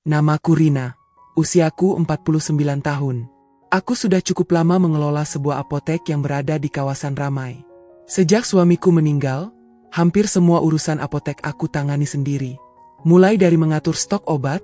Namaku Rina. Usiaku 49 tahun. Aku sudah cukup lama mengelola sebuah apotek yang berada di kawasan ramai. Sejak suamiku meninggal, hampir semua urusan apotek aku tangani sendiri. Mulai dari mengatur stok obat,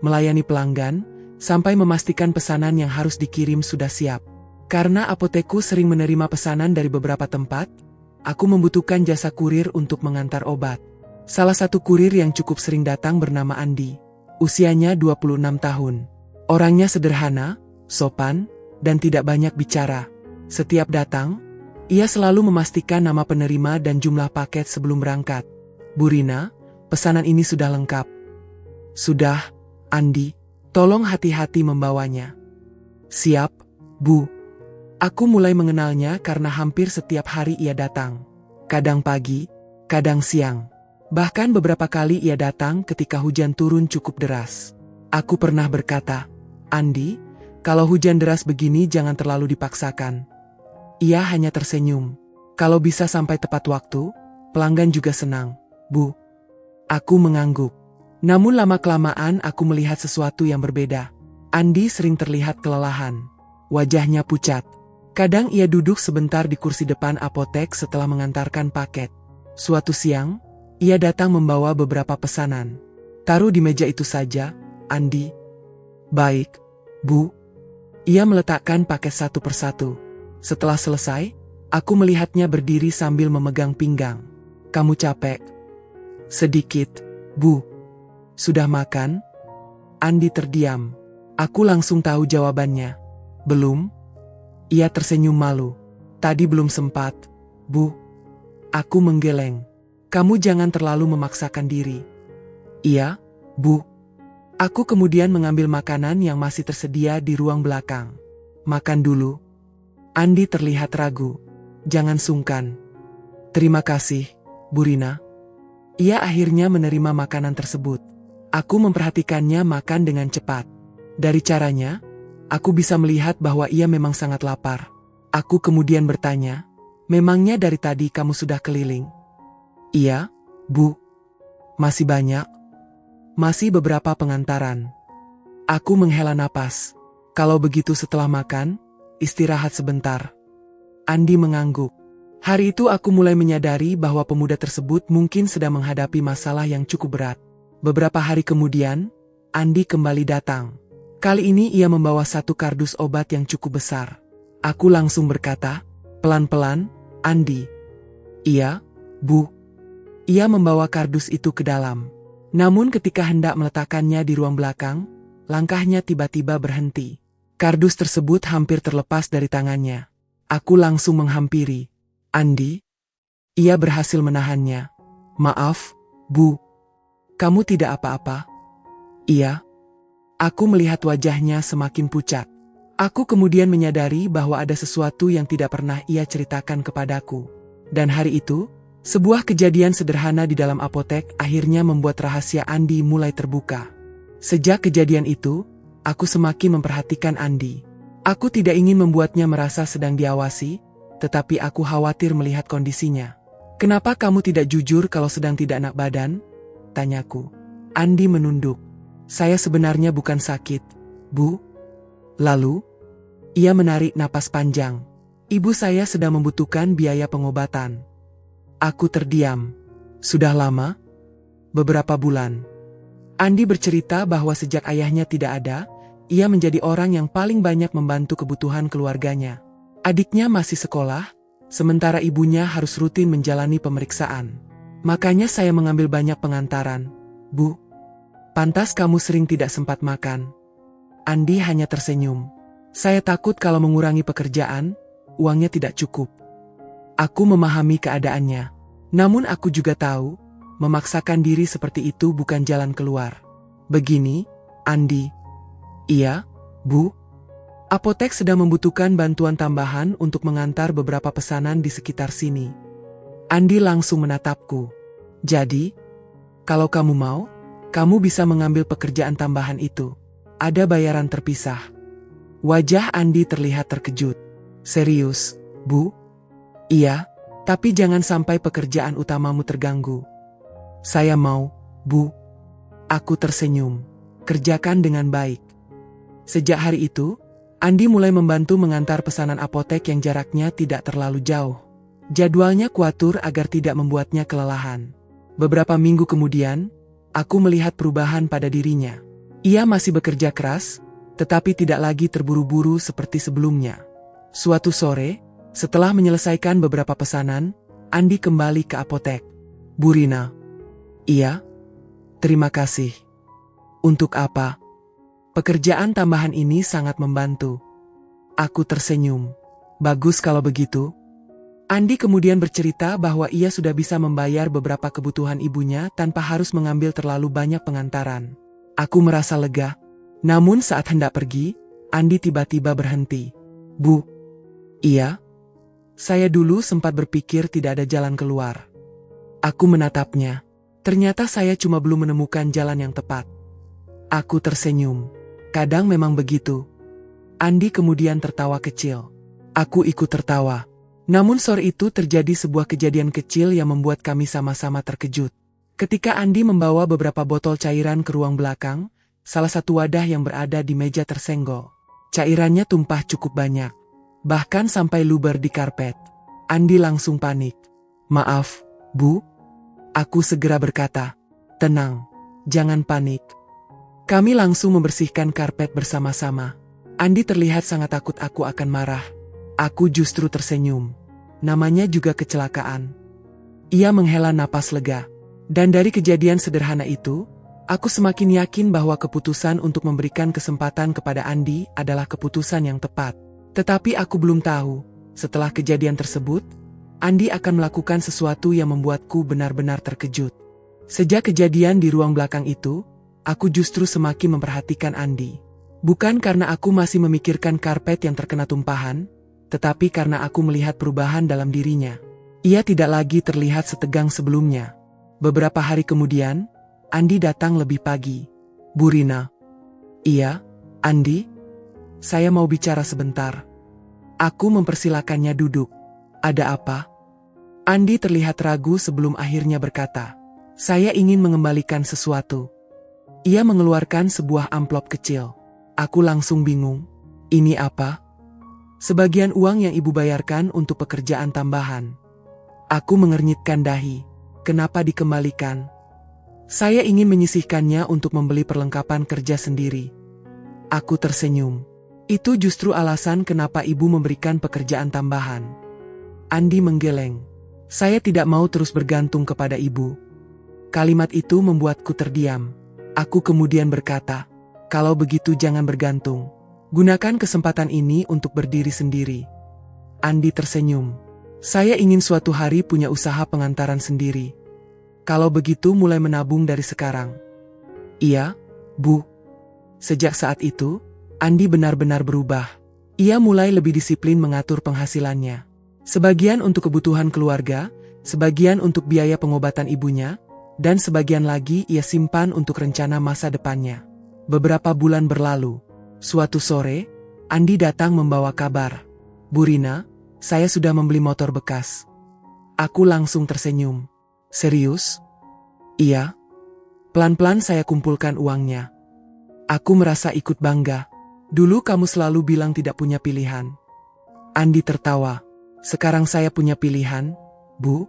melayani pelanggan, sampai memastikan pesanan yang harus dikirim sudah siap. Karena apotekku sering menerima pesanan dari beberapa tempat, aku membutuhkan jasa kurir untuk mengantar obat. Salah satu kurir yang cukup sering datang bernama Andi. Usianya 26 tahun. Orangnya sederhana, sopan, dan tidak banyak bicara. Setiap datang, ia selalu memastikan nama penerima dan jumlah paket sebelum berangkat. Bu Rina, pesanan ini sudah lengkap. Sudah, Andi. Tolong hati-hati membawanya. Siap, Bu. Aku mulai mengenalnya karena hampir setiap hari ia datang. Kadang pagi, kadang siang. Bahkan beberapa kali ia datang ketika hujan turun cukup deras. Aku pernah berkata, Andi, kalau hujan deras begini jangan terlalu dipaksakan. Ia hanya tersenyum. Kalau bisa sampai tepat waktu, pelanggan juga senang. Bu. Aku mengangguk. Namun lama-kelamaan aku melihat sesuatu yang berbeda. Andi sering terlihat kelelahan. Wajahnya pucat. Kadang ia duduk sebentar di kursi depan apotek setelah mengantarkan paket. Suatu siang, ia datang membawa beberapa pesanan. Taruh di meja itu saja, Andi. Baik, Bu. Ia meletakkan paket satu persatu. Setelah selesai, aku melihatnya berdiri sambil memegang pinggang. Kamu capek? Sedikit, Bu. Sudah makan? Andi terdiam. Aku langsung tahu jawabannya. Belum? Ia tersenyum malu. Tadi belum sempat, Bu. Aku menggeleng. Kamu jangan terlalu memaksakan diri. Iya, Bu. Aku kemudian mengambil makanan yang masih tersedia di ruang belakang. Makan dulu. Andi terlihat ragu. Jangan sungkan. Terima kasih, Bu Rina. Ia akhirnya menerima makanan tersebut. Aku memperhatikannya makan dengan cepat. Dari caranya, aku bisa melihat bahwa ia memang sangat lapar. Aku kemudian bertanya, memangnya dari tadi kamu sudah keliling? Iya, Bu. Masih banyak? Masih beberapa pengantaran. Aku menghela napas. Kalau begitu setelah makan, istirahat sebentar. Andi mengangguk. Hari itu aku mulai menyadari bahwa pemuda tersebut mungkin sedang menghadapi masalah yang cukup berat. Beberapa hari kemudian, Andi kembali datang. Kali ini ia membawa satu kardus obat yang cukup besar. Aku langsung berkata, pelan-pelan, Andi. Iya, Bu. Ia membawa kardus itu ke dalam. Namun ketika hendak meletakkannya di ruang belakang, langkahnya tiba-tiba berhenti. Kardus tersebut hampir terlepas dari tangannya. Aku langsung menghampiri. Andi? Ia berhasil menahannya. Maaf, Bu. Kamu tidak apa-apa? Iya. Aku melihat wajahnya semakin pucat. Aku kemudian menyadari bahwa ada sesuatu yang tidak pernah ia ceritakan kepadaku. Dan hari itu, sebuah kejadian sederhana di dalam apotek akhirnya membuat rahasia Andi mulai terbuka. Sejak kejadian itu, aku semakin memperhatikan Andi. Aku tidak ingin membuatnya merasa sedang diawasi, tetapi aku khawatir melihat kondisinya. Kenapa kamu tidak jujur kalau sedang tidak enak badan? Tanyaku. Andi menunduk. Saya sebenarnya bukan sakit, Bu. Lalu, ia menarik napas panjang. Ibu saya sedang membutuhkan biaya pengobatan. Aku terdiam. Sudah lama? Beberapa bulan. Andi bercerita bahwa sejak ayahnya tidak ada, ia menjadi orang yang paling banyak membantu kebutuhan keluarganya. Adiknya masih sekolah, sementara ibunya harus rutin menjalani pemeriksaan. Makanya saya mengambil banyak pengantaran, Bu. Pantas kamu sering tidak sempat makan. Andi hanya tersenyum. Saya takut kalau mengurangi pekerjaan, uangnya tidak cukup. Aku memahami keadaannya. Namun aku juga tahu, memaksakan diri seperti itu bukan jalan keluar. Begini, Andi. Iya, Bu. Apotek sedang membutuhkan bantuan tambahan untuk mengantar beberapa pesanan di sekitar sini. Andi langsung menatapku. Jadi, kalau kamu mau, kamu bisa mengambil pekerjaan tambahan itu. Ada bayaran terpisah. Wajah Andi terlihat terkejut. Serius, Bu? Iya, tapi jangan sampai pekerjaan utamamu terganggu. Saya mau, Bu. Aku tersenyum. Kerjakan dengan baik. Sejak hari itu, Andi mulai membantu mengantar pesanan apotek yang jaraknya tidak terlalu jauh. Jadwalnya kuatur agar tidak membuatnya kelelahan. Beberapa minggu kemudian, aku melihat perubahan pada dirinya. Ia masih bekerja keras, tetapi tidak lagi terburu-buru seperti sebelumnya. Suatu sore, setelah menyelesaikan beberapa pesanan, Andi kembali ke apotek. "Bu Rina." "Iya, terima kasih." "Untuk apa?" "Pekerjaan tambahan ini sangat membantu." Aku tersenyum. "Bagus kalau begitu." Andi kemudian bercerita bahwa ia sudah bisa membayar beberapa kebutuhan ibunya tanpa harus mengambil terlalu banyak pengantaran. Aku merasa lega. Namun saat hendak pergi, Andi tiba-tiba berhenti. "Bu." "Iya?" "Saya dulu sempat berpikir tidak ada jalan keluar." Aku menatapnya. Ternyata saya cuma belum menemukan jalan yang tepat. Aku tersenyum. "Kadang memang begitu." Andi kemudian tertawa kecil. Aku ikut tertawa. Namun sore itu terjadi sebuah kejadian kecil yang membuat kami sama-sama terkejut. Ketika Andi membawa beberapa botol cairan ke ruang belakang, salah satu wadah yang berada di meja tersenggol. Cairannya tumpah cukup banyak, bahkan sampai luber di karpet. Andi langsung panik. "Maaf, Bu." Aku segera berkata, "Tenang, jangan panik." Kami langsung membersihkan karpet bersama-sama. Andi terlihat sangat takut aku akan marah. Aku justru tersenyum. Namanya juga kecelakaan. Ia menghela napas lega. Dan dari kejadian sederhana itu, aku semakin yakin bahwa keputusan untuk memberikan kesempatan kepada Andi adalah keputusan yang tepat. Tetapi aku belum tahu, setelah kejadian tersebut, Andi akan melakukan sesuatu yang membuatku benar-benar terkejut. Sejak kejadian di ruang belakang itu, aku justru semakin memperhatikan Andi. Bukan karena aku masih memikirkan karpet yang terkena tumpahan, tetapi karena aku melihat perubahan dalam dirinya. Ia tidak lagi terlihat setegang sebelumnya. Beberapa hari kemudian, Andi datang lebih pagi. "Bu Rina." "Iya, Andi? Saya mau bicara sebentar." Aku mempersilakannya duduk. "Ada apa?" Andi terlihat ragu sebelum akhirnya berkata, "Saya ingin mengembalikan sesuatu." Ia mengeluarkan sebuah amplop kecil. Aku langsung bingung. "Ini apa?" "Sebagian uang yang ibu bayarkan untuk pekerjaan tambahan." Aku mengernyitkan dahi. "Kenapa dikembalikan?" "Saya ingin menyisihkannya untuk membeli perlengkapan kerja sendiri." Aku tersenyum. "Itu justru alasan kenapa ibu memberikan pekerjaan tambahan." Andi menggeleng. "Saya tidak mau terus bergantung kepada ibu." Kalimat itu membuatku terdiam. Aku kemudian berkata, "Kalau begitu jangan bergantung. Gunakan kesempatan ini untuk berdiri sendiri." Andi tersenyum. "Saya ingin suatu hari punya usaha pengantaran sendiri. Kalau begitu mulai menabung dari sekarang." "Iya, Bu." Sejak saat itu, Andi benar-benar berubah. Ia mulai lebih disiplin mengatur penghasilannya. Sebagian untuk kebutuhan keluarga, sebagian untuk biaya pengobatan ibunya, dan sebagian lagi ia simpan untuk rencana masa depannya. Beberapa bulan berlalu. Suatu sore, Andi datang membawa kabar. "Bu Rina, saya sudah membeli motor bekas." Aku langsung tersenyum. "Serius?" "Iya." Pelan-pelan saya kumpulkan uangnya. Aku merasa ikut bangga. "Dulu kamu selalu bilang tidak punya pilihan." Andi tertawa. "Sekarang saya punya pilihan, Bu."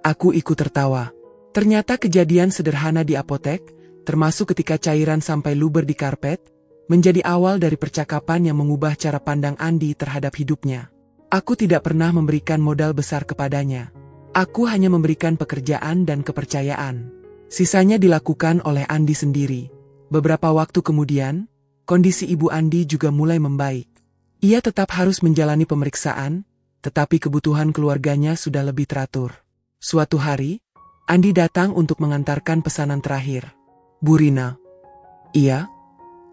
Aku ikut tertawa. Ternyata kejadian sederhana di apotek, termasuk ketika cairan sampai luber di karpet, menjadi awal dari percakapan yang mengubah cara pandang Andi terhadap hidupnya. Aku tidak pernah memberikan modal besar kepadanya. Aku hanya memberikan pekerjaan dan kepercayaan. Sisanya dilakukan oleh Andi sendiri. Beberapa waktu kemudian, kondisi ibu Andi juga mulai membaik. Ia tetap harus menjalani pemeriksaan, tetapi kebutuhan keluarganya sudah lebih teratur. Suatu hari, Andi datang untuk mengantarkan pesanan terakhir. "Bu Rina." "Iya."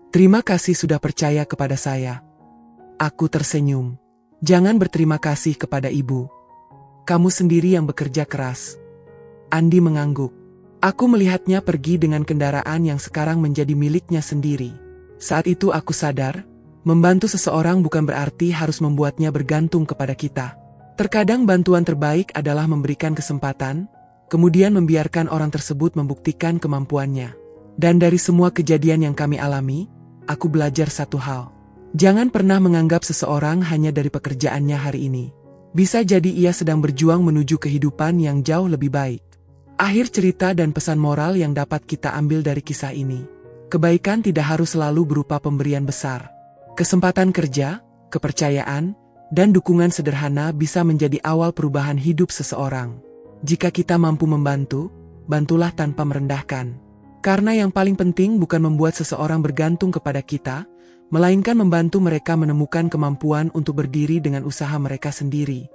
"Terima kasih sudah percaya kepada saya." Aku tersenyum. "Jangan berterima kasih kepada ibu. Kamu sendiri yang bekerja keras." Andi mengangguk. Aku melihatnya pergi dengan kendaraan yang sekarang menjadi miliknya sendiri. Saat itu aku sadar, membantu seseorang bukan berarti harus membuatnya bergantung kepada kita. Terkadang bantuan terbaik adalah memberikan kesempatan, kemudian membiarkan orang tersebut membuktikan kemampuannya. Dan dari semua kejadian yang kami alami, aku belajar satu hal. Jangan pernah menganggap seseorang hanya dari pekerjaannya hari ini. Bisa jadi ia sedang berjuang menuju kehidupan yang jauh lebih baik. Akhir cerita dan pesan moral yang dapat kita ambil dari kisah ini. Kebaikan tidak harus selalu berupa pemberian besar. Kesempatan kerja, kepercayaan, dan dukungan sederhana bisa menjadi awal perubahan hidup seseorang. Jika kita mampu membantu, bantulah tanpa merendahkan. Karena yang paling penting bukan membuat seseorang bergantung kepada kita, melainkan membantu mereka menemukan kemampuan untuk berdiri dengan usaha mereka sendiri.